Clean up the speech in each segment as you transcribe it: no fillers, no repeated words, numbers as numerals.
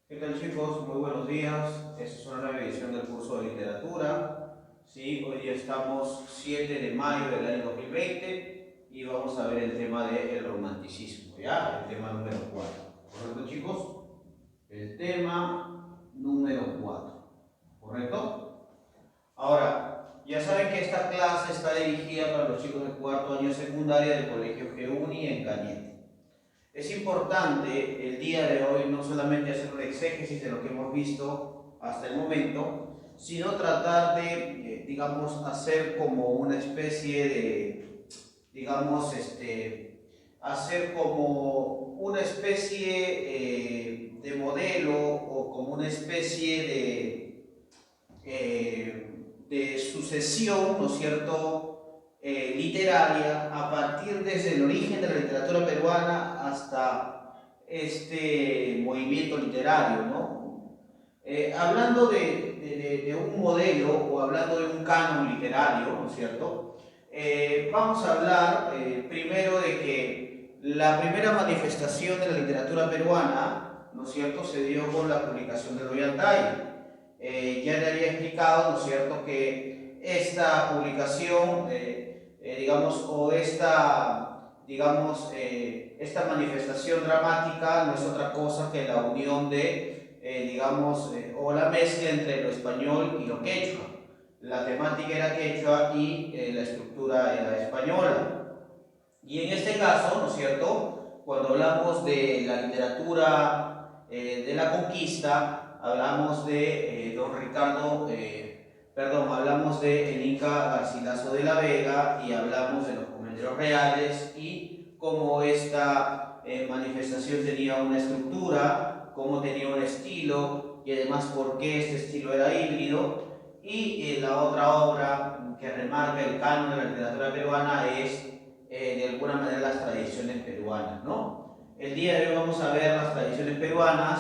¿Qué tal, chicos? Muy buenos días. Esta es una nueva edición del curso de literatura. Sí, hoy día estamos 7 de mayo del año 2020 y vamos a ver el tema del romanticismo, ¿ya? El tema número 4. ¿Correcto, chicos? El tema número 4. ¿Correcto? Ahora, ya saben que esta clase está dirigida para los chicos de cuarto año de secundaria del Colegio GUNI en Cañete. Es importante el día de hoy no solamente hacer un exégesis de lo que hemos visto hasta el momento, sino tratar de, digamos, hacer como una especie de, digamos, hacer como una especie de modelo o como una especie de sucesión, ¿no es cierto?, literaria a partir desde el origen de la literatura peruana hasta este movimiento literario, ¿no? Hablando de un modelo o hablando de un canon literario, ¿no es cierto? Vamos a hablar primero de que la primera manifestación de la literatura peruana, ¿no es cierto?, se dio con la publicación del Ollantay. Ya le había explicado, ¿no es cierto?, que esta publicación, digamos, o esta manifestación dramática no es otra cosa que la unión de, o la mezcla entre lo español y lo quechua. La temática era quechua y la estructura era española. Y en este caso, ¿no es cierto?, cuando hablamos de la literatura de la conquista, hablamos de don Ricardo, hablamos de el Inca Garcilaso de la Vega y hablamos de los comentarios reales y cómo esta manifestación tenía una estructura, cómo tenía un estilo y además por qué este estilo era híbrido. Y la otra obra que remarca el canon de la literatura peruana es de alguna manera las tradiciones peruanas, ¿no? El día de hoy vamos a ver las tradiciones peruanas,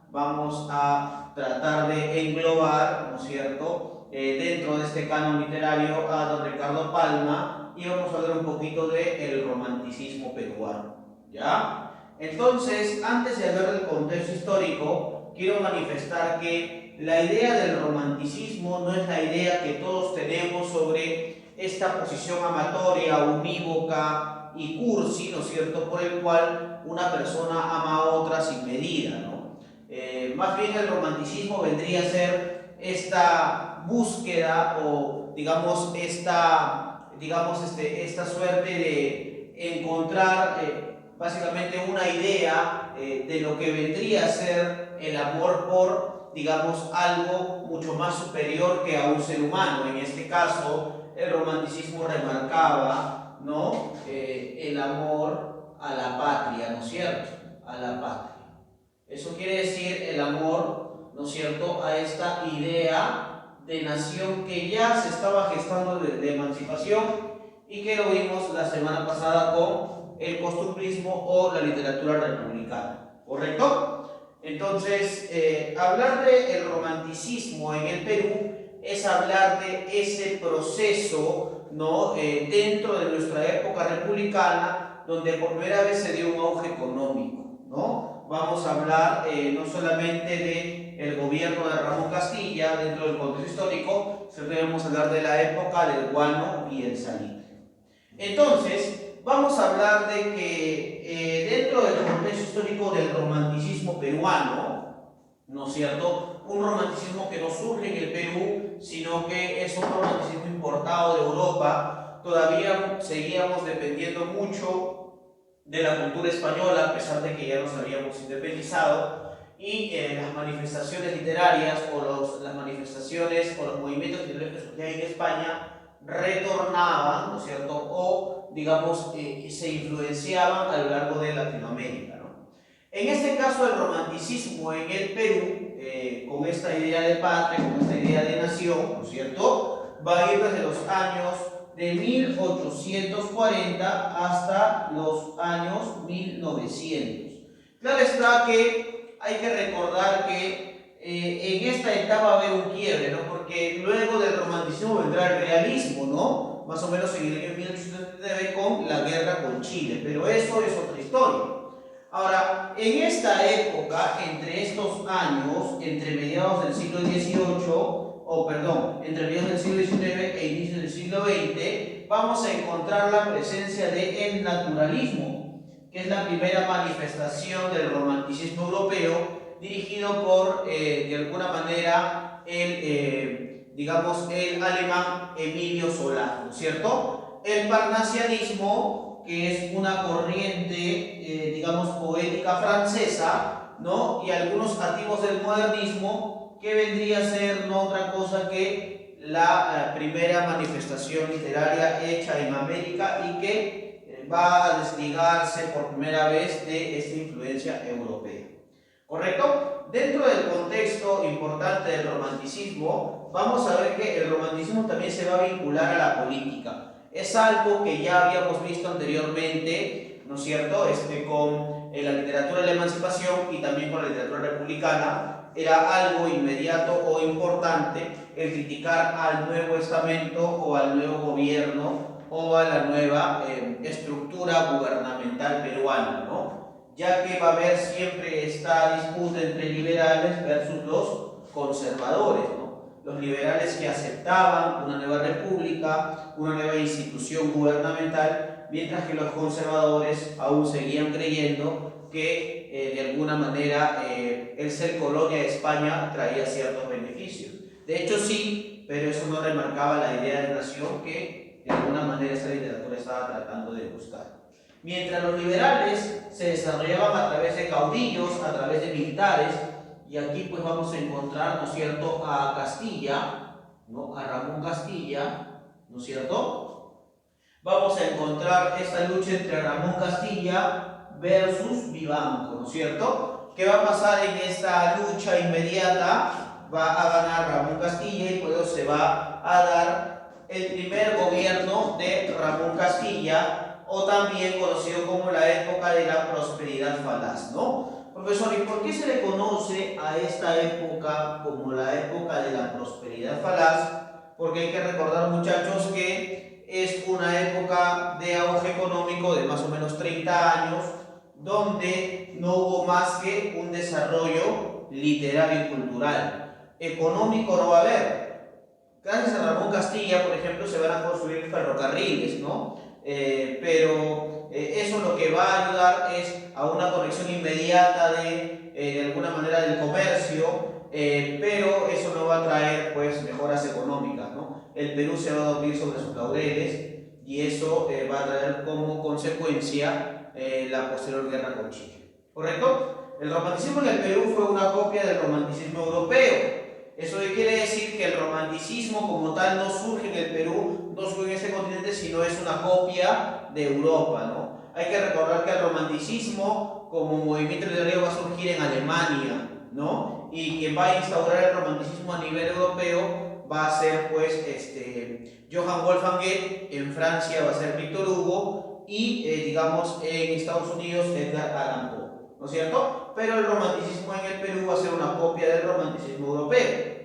vamos a tratar de englobar, ¿no es cierto?, dentro de este canon literario a don Ricardo Palma y vamos a hablar un poquito del romanticismo peruano, ¿ya? Entonces, antes de hablar del contexto histórico, quiero manifestar que la idea del romanticismo no es la idea que todos tenemos sobre esta posición amatoria, unívoca y cursi, ¿no es cierto?, por el cual una persona ama a otra sin medida, ¿no? Más bien el romanticismo vendría a ser esta búsqueda o esta suerte de encontrar básicamente una idea de lo que vendría a ser el amor por, digamos, algo mucho más superior que a un ser humano. En este caso, el romanticismo remarcaba, ¿no?, el amor a la patria, ¿no es cierto?, a la patria. Eso quiere decir el amor, ¿no es cierto?, a esta idea de nación que ya se estaba gestando de emancipación y que lo vimos la semana pasada con el costumbrismo o la literatura republicana, ¿correcto? Entonces, hablar del romanticismo en el Perú es hablar de ese proceso, ¿no?, dentro de nuestra época republicana, donde por primera vez se dio un auge económico, ¿no? Vamos a hablar no solamente del gobierno de Ramón Castilla dentro del contexto histórico, sino que vamos a hablar de la época del guano y el salitre. Entonces, vamos a hablar de que dentro del contexto histórico del romanticismo peruano, ¿no es cierto?, un romanticismo que no surge en el Perú, sino que es un romanticismo importado de Europa. Todavía seguíamos dependiendo mucho de la cultura española, a pesar de que ya nos habíamos independizado, y las manifestaciones literarias o las manifestaciones o los movimientos literarios que surgían en España retornaban, ¿no es cierto?, o digamos se influenciaban a lo largo de Latinoamérica, ¿no? En este caso, el romanticismo en el Perú, con esta idea de patria, con esta idea de nación, ¿no es cierto?, va a ir desde los años de 1840 hasta los años 1900. Claro está que hay que recordar que en esta etapa va a haber un quiebre, ¿no?, porque luego del romanticismo vendrá el realismo, ¿no?, más o menos en el año 1879 con la guerra con Chile, pero eso es otra historia. Ahora, en esta época, entre estos años, entre mediados del siglo XVIII, entre mediados del siglo XIX e inicios del siglo XX, vamos a encontrar la presencia del naturalismo, que es la primera manifestación del romanticismo europeo, dirigido por, de alguna manera, el alemán Emilio Zola, ¿no es cierto? El parnasianismo, que es una corriente, digamos, poética francesa, ¿no? Y algunos activos del modernismo, que vendría a ser no otra cosa que la primera manifestación literaria hecha en América y que va a desligarse por primera vez de esta influencia europea. ¿Correcto? Dentro del contexto importante del romanticismo, vamos a ver que el romanticismo también se va a vincular a la política. Es algo que ya habíamos visto anteriormente, ¿no es cierto? Con la literatura de la emancipación y también con la literatura republicana. Era algo inmediato o importante el criticar al nuevo estamento o al nuevo gobierno o a la nueva estructura gubernamental peruana, ¿no? Ya que va a haber siempre esta disputa entre liberales versus los conservadores, ¿no? Los liberales que aceptaban una nueva república, una nueva institución gubernamental, mientras que los conservadores aún seguían creyendo que de alguna manera el ser colonia de España traía ciertos beneficios. De hecho sí, pero eso no remarcaba la idea de nación que de alguna manera esa literatura estaba tratando de buscar. Mientras los liberales se desarrollaban a través de caudillos, a través de militares, y aquí pues vamos a encontrar, ¿no es cierto?, a Castilla, ¿no?, a Ramón Castilla, ¿no es cierto? Vamos a encontrar esta lucha entre Ramón Castilla versus Vivanco, ¿no es cierto? ¿Qué va a pasar en esta lucha inmediata? Va a ganar Ramón Castilla y luego se va a dar el primer gobierno de Ramón Castilla, o también conocido como la época de la prosperidad falaz, ¿no? Profesor, ¿y por qué se le conoce a esta época como la época de la prosperidad falaz? Porque hay que recordar, muchachos, que es una época de auge económico de más o menos 30 años, donde no hubo más que un desarrollo literario y cultural. Económico no va a haber. Gracias a Ramón Castilla, por ejemplo, se van a construir ferrocarriles, ¿no? Pero eso lo que va a ayudar es a una corrección inmediata de alguna manera del comercio, pero eso no va a traer pues mejoras económicas, ¿no? El Perú se va a dormir sobre sus laureles y eso va a traer como consecuencia la posterior guerra con Chile, ¿correcto? El romanticismo en el Perú fue una copia del romanticismo europeo. Eso quiere decir que el romanticismo como tal no surge en el Perú, no surge en este continente, sino es una copia de Europa, ¿no? Hay que recordar que el romanticismo como movimiento literario va a surgir en Alemania, ¿no? Y quien va a instaurar el romanticismo a nivel europeo va a ser pues Johann Wolfgang Goethe, en Francia va a ser Victor Hugo y digamos en Estados Unidos Edgar Allan Poe, ¿no es cierto? Pero el romanticismo en el Perú va a ser una copia del romanticismo europeo.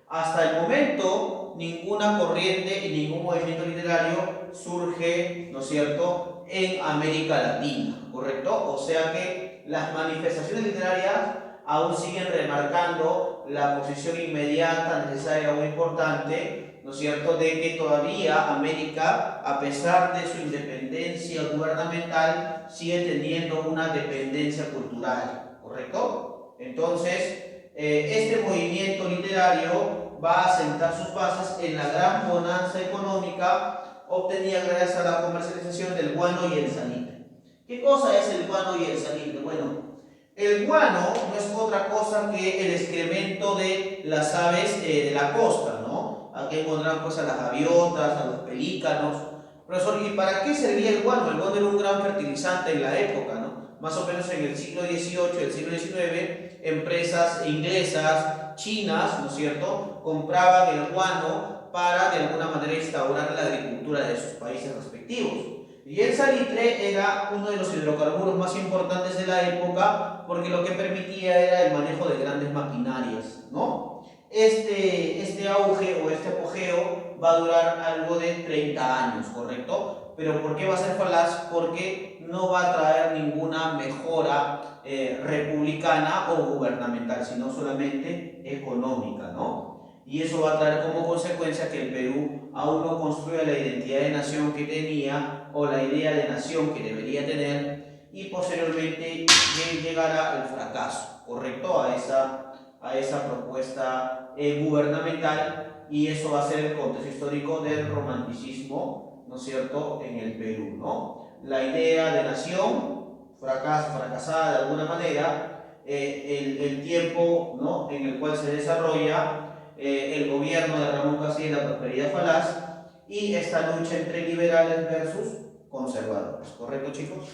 Hasta el momento, ninguna corriente y ningún movimiento literario surge, ¿no es cierto?, en América Latina, ¿correcto? O sea que las manifestaciones literarias aún siguen remarcando la posición inmediata, necesaria o importante, ¿no es cierto?, de que todavía América, a pesar de su independencia gubernamental, sigue teniendo una dependencia cultural, ¿correcto? Entonces, este movimiento literario va a sentar sus bases en la gran bonanza económica obtenida gracias a la comercialización del guano y el salitre. ¿Qué cosa es el guano y el salitre? Bueno, el guano no es otra cosa que el excremento de las aves de la costa, ¿no? Aquí encontramos pues a las gaviotas, a los pelícanos. Profesor, ¿y para qué servía el guano? El guano era un gran fertilizante en la época, ¿no? Más o menos en el siglo XVIII y el siglo XIX, empresas inglesas, chinas, ¿no es cierto?, compraban el guano para de alguna manera instaurar la agricultura de sus países respectivos. Y el salitre era uno de los hidrocarburos más importantes de la época porque lo que permitía era el manejo de grandes maquinarias, ¿no? Este auge o este apogeo va a durar algo de 30 años, ¿correcto? pero ¿por qué va a ser falaz? Porque no va a traer ninguna mejora republicana o gubernamental, sino solamente económica, ¿no? Y eso va a traer como consecuencia que el Perú aún no construya la identidad de nación que tenía o la idea de nación que debería tener, y posteriormente llegará el fracaso, ¿correcto? A esa propuesta gubernamental, y eso va a ser el contexto histórico del romanticismo, ¿no es cierto?, en el Perú, ¿no? La idea de nación fracasada de alguna manera, el tiempo, ¿no?, en el cual se desarrolla el gobierno de Ramón Casillas, la prosperidad falaz, y esta lucha entre liberales versus conservadores, ¿correcto, chicos?